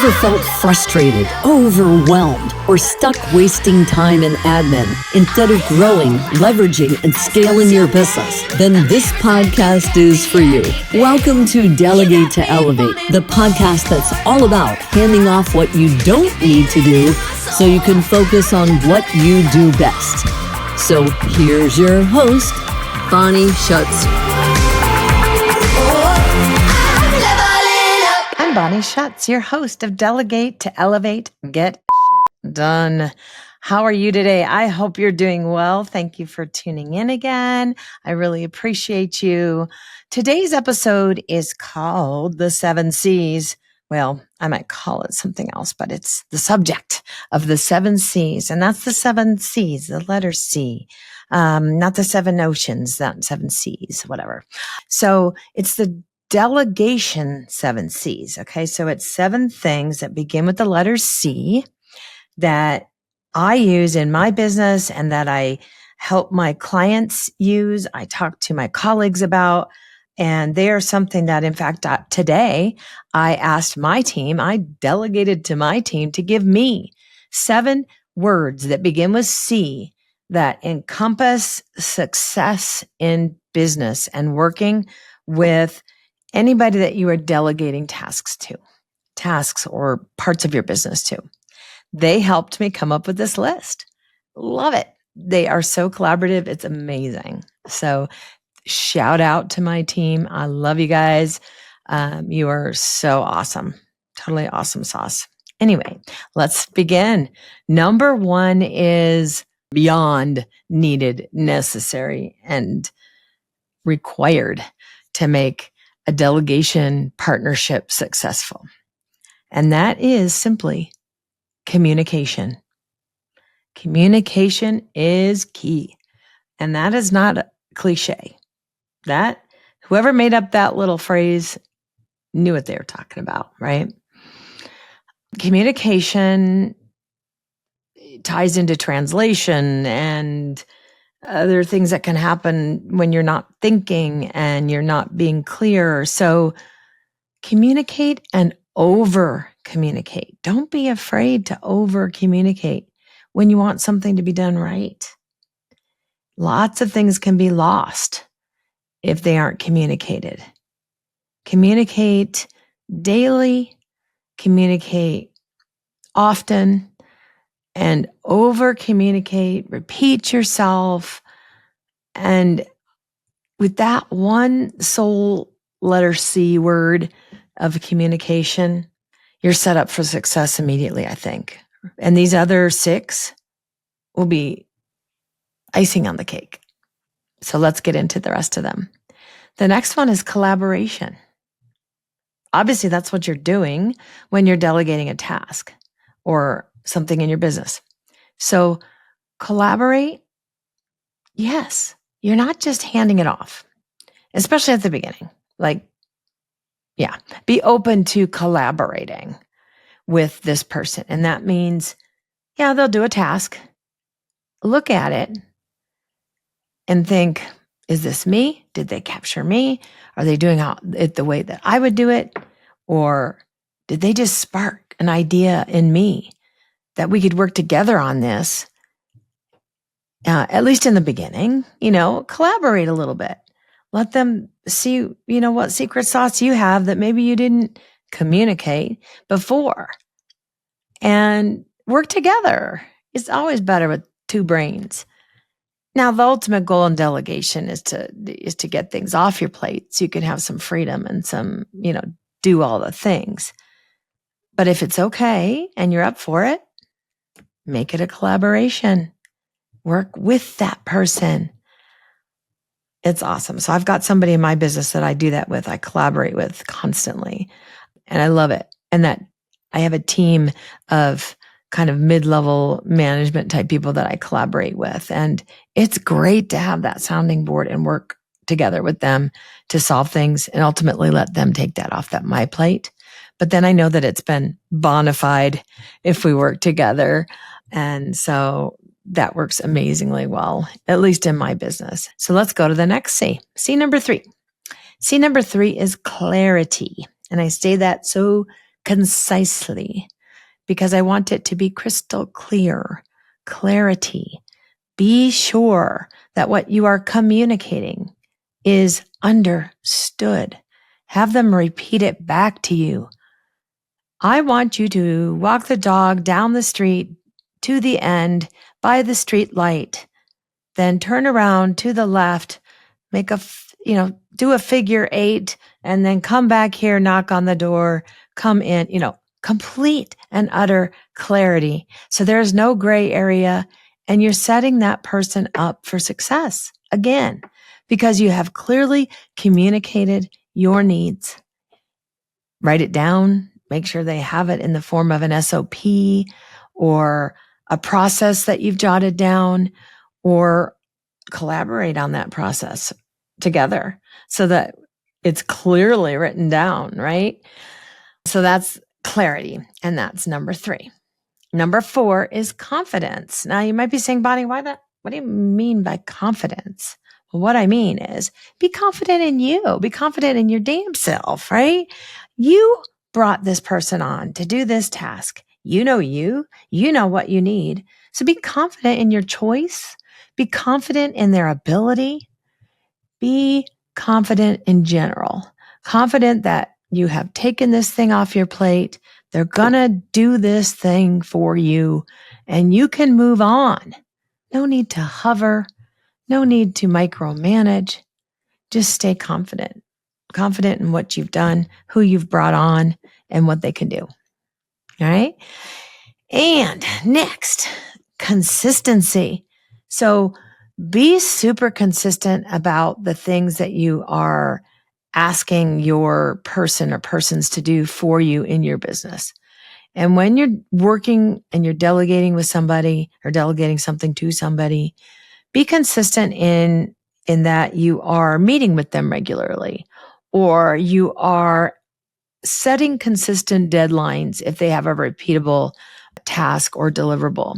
Ever felt frustrated, overwhelmed, or stuck wasting time in admin instead of growing, leveraging, and scaling your business? Then this podcast is for you. Welcome to Delegate to Elevate, the podcast that's all about handing off what you don't need to do so you can focus on what you do best. So here's your host, Bonnie Schutz. I'm Bonnie Schutz, your host of Delegate to Elevate, Get Shit Done. How are you today? I hope you're doing well. Thank you for tuning in again. I really appreciate you. Today's episode is called The 7 C's. Well, I might call it something else, but it's the subject of the 7 C's. And that's the 7 C's, the letter C. Not the 7 oceans, not 7 C's, whatever. So it's the Delegation 7 C's. Okay. So it's 7 things that begin with the letter C that I use in my business and that I help my clients use. I talk to my colleagues about, and they are something that, in fact, today I asked my team, I delegated to my team to give me 7 words that begin with C that encompass success in business and working with anybody that you are delegating tasks or parts of your business to. They helped me come up with this list. Love it. They are so collaborative. It's amazing. So shout out to my team. I love you guys. You are so awesome. Totally awesome sauce. Anyway, let's begin. Number 1 is beyond needed, necessary, and required to make a delegation partnership successful. And that is simply communication. Communication is key. And that is not a cliche. That whoever made up that little phrase knew what they were talking about, right? Communication ties into translation and other things that can happen when you're not thinking and you're not being clear. So communicate and over communicate. Don't be afraid to over communicate when you want something to be done right. Lots of things can be lost if they aren't communicated. Communicate daily, communicate often, and over communicate, repeat yourself. And with that one sole letter C word of communication, you're set up for success immediately, I think. And these other 6 will be icing on the cake. So let's get into the rest of them. The next one is collaboration. Obviously, that's what you're doing when you're delegating a task or something in your business. So collaborate. Yes, you're not just handing it off, especially at the beginning. Be open to collaborating with this person. And that means, they'll do a task, look at it and think, is this me? Did they capture me? Are they doing it the way that I would do it? Or did they just spark an idea in me that we could work together on this? At least in the beginning, collaborate a little bit. Let them see, what secret sauce you have that maybe you didn't communicate before, and work together. It's always better with 2 brains. Now, the ultimate goal in delegation is to get things off your plate so you can have some freedom and some, do all the things. But if it's okay and you're up for it, make it a collaboration. Work with that person. It's awesome. So I've got somebody in my business that I do that with. I collaborate with constantly, and I love it. And that I have a team of kind of mid-level management type people that I collaborate with. And it's great to have that sounding board and work together with them to solve things and ultimately let them take that off my plate. But then I know that it's been bona fide if we work together. And so that works amazingly well, at least in my business. So let's go to the next C. C number 3. C number 3 is clarity. And I say that so concisely, because I want it to be crystal clear. Clarity. Be sure that what you are communicating is understood. Have them repeat it back to you. I want you to walk the dog down the street to the end by the street light, then turn around to the left, do a figure 8, and then come back here, knock on the door, come in, complete and utter clarity. So there's no gray area, and you're setting that person up for success again, because you have clearly communicated your needs. Write it down, make sure they have it in the form of an SOP or a process that you've jotted down, or collaborate on that process together so that it's clearly written down, right? So that's clarity. And that's number 3. Number 4 is confidence. Now you might be saying, Bonnie, what do you mean by confidence? Well, what I mean is be confident in you, be confident in your damn self, right? You brought this person on to do this task. You know what you need. So be confident in your choice. Be confident in their ability. Be confident in general. Confident that you have taken this thing off your plate. They're going to do this thing for you and you can move on. No need to hover. No need to micromanage. Just stay confident. Confident in what you've done, who you've brought on, and what they can do. All right? And next, consistency. So be super consistent about the things that you are asking your person or persons to do for you in your business. And when you're working and you're delegating with somebody or delegating something to somebody, be consistent in that you are meeting with them regularly, or you are setting consistent deadlines if they have a repeatable task or deliverable.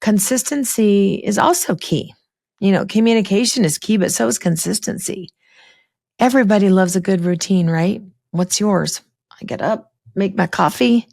Consistency is also key. Communication is key, but so is consistency. Everybody loves a good routine, right? What's yours? I get up, make my coffee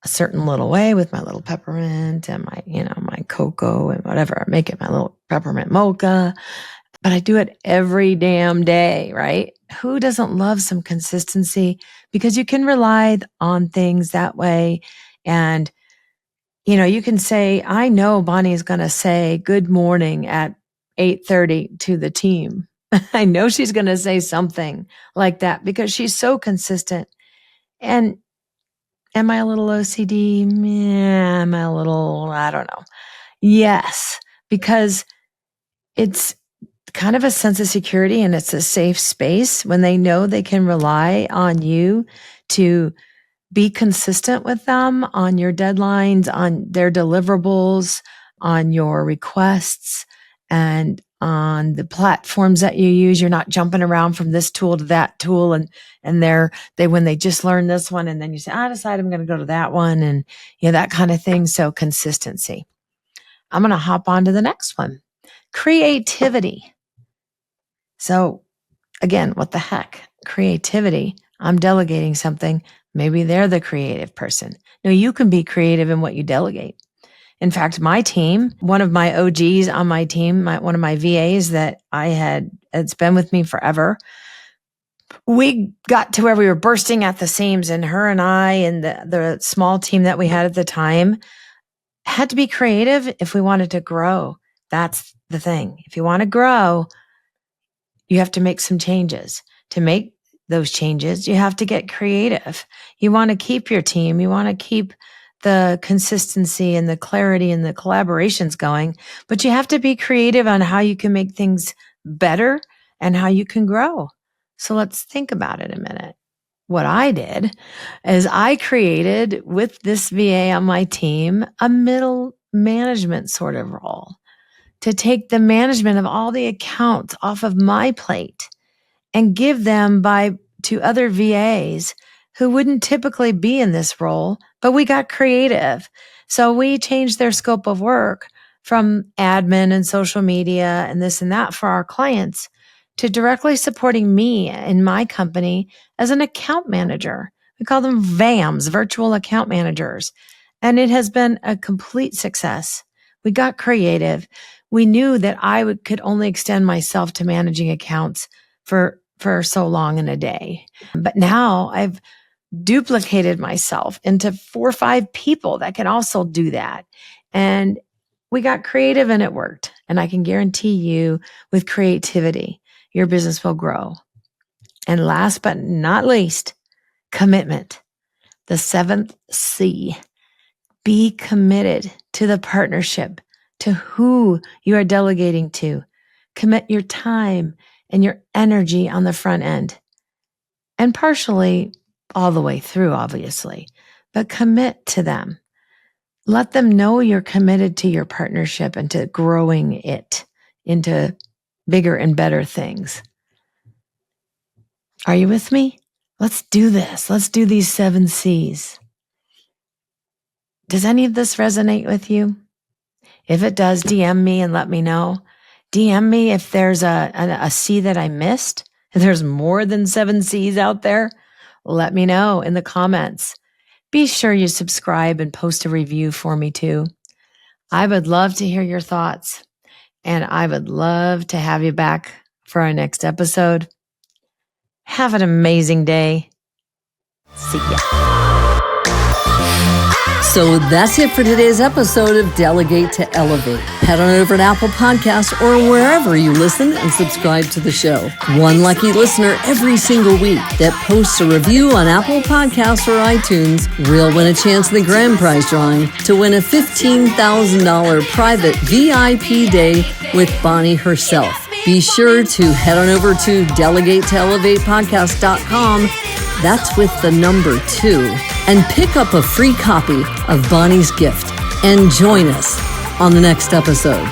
a certain little way with my little peppermint and my cocoa and whatever. I make it my little peppermint mocha, but I do it every damn day, right? Who doesn't love some consistency? Because you can rely on things that way. And, you can say, I know Bonnie is going to say good morning at 8:30 to the team. I know she's going to say something like that because she's so consistent. And am I a little OCD? Am I a little, I don't know. Yes, because it's kind of a sense of security and it's a safe space when they know they can rely on you to be consistent with them on your deadlines, on their deliverables, on your requests, and on the platforms that you use. You're not jumping around from this tool to that tool and when they just learned this one and then you say, I decide I'm going to go to that one and that kind of thing. So consistency. I'm going to hop on to the next one. Creativity. So again, what the heck? Creativity. I'm delegating something. Maybe they're the creative person. No, you can be creative in what you delegate. In fact, my team, one of my OGs on my team, one of my VAs that it's been with me forever. We got to where we were bursting at the seams, and her and I and the small team that we had at the time had to be creative if we wanted to grow. That's the thing. If you want to grow, you have to make some changes. To make those changes, you have to get creative. You want to keep your team. You want to keep the consistency and the clarity and the collaborations going, but you have to be creative on how you can make things better and how you can grow. So let's think about it a minute. What I did is I created with this VA on my team a middle management sort of role to take the management of all the accounts off of my plate and give them to other VAs who wouldn't typically be in this role, but we got creative. So we changed their scope of work from admin and social media and this and that for our clients to directly supporting me in my company as an account manager. We call them VAMs, virtual account managers. And it has been a complete success. We got creative. We knew that I could only extend myself to managing accounts for so long in a day. But now I've duplicated myself into 4 or 5 people that can also do that. And we got creative and it worked. And I can guarantee you with creativity, your business will grow. And last but not least, commitment. The 7th C. Be committed to the partnership, to who you are delegating to. Commit your time and your energy on the front end. And partially all the way through, obviously. But commit to them. Let them know you're committed to your partnership and to growing it into bigger and better things. Are you with me? Let's do this. Let's do these 7 C's. Does any of this resonate with you? If it does, DM me and let me know. DM me if there's a C that I missed. If there's more than 7 C's out there, let me know in the comments. Be sure you subscribe and post a review for me too. I would love to hear your thoughts, and I would love to have you back for our next episode. Have an amazing day. See ya. So that's it for today's episode of Delegate to Elevate. Head on over to Apple Podcasts or wherever you listen and subscribe to the show. One lucky listener every single week that posts a review on Apple Podcasts or iTunes will win a chance in the grand prize drawing to win a $15,000 private VIP day with Bonnie herself. Be sure to head on over to delegatetoelevatepodcast.com. That's with the number 2. And pick up a free copy of Bonnie's gift and join us on the next episode.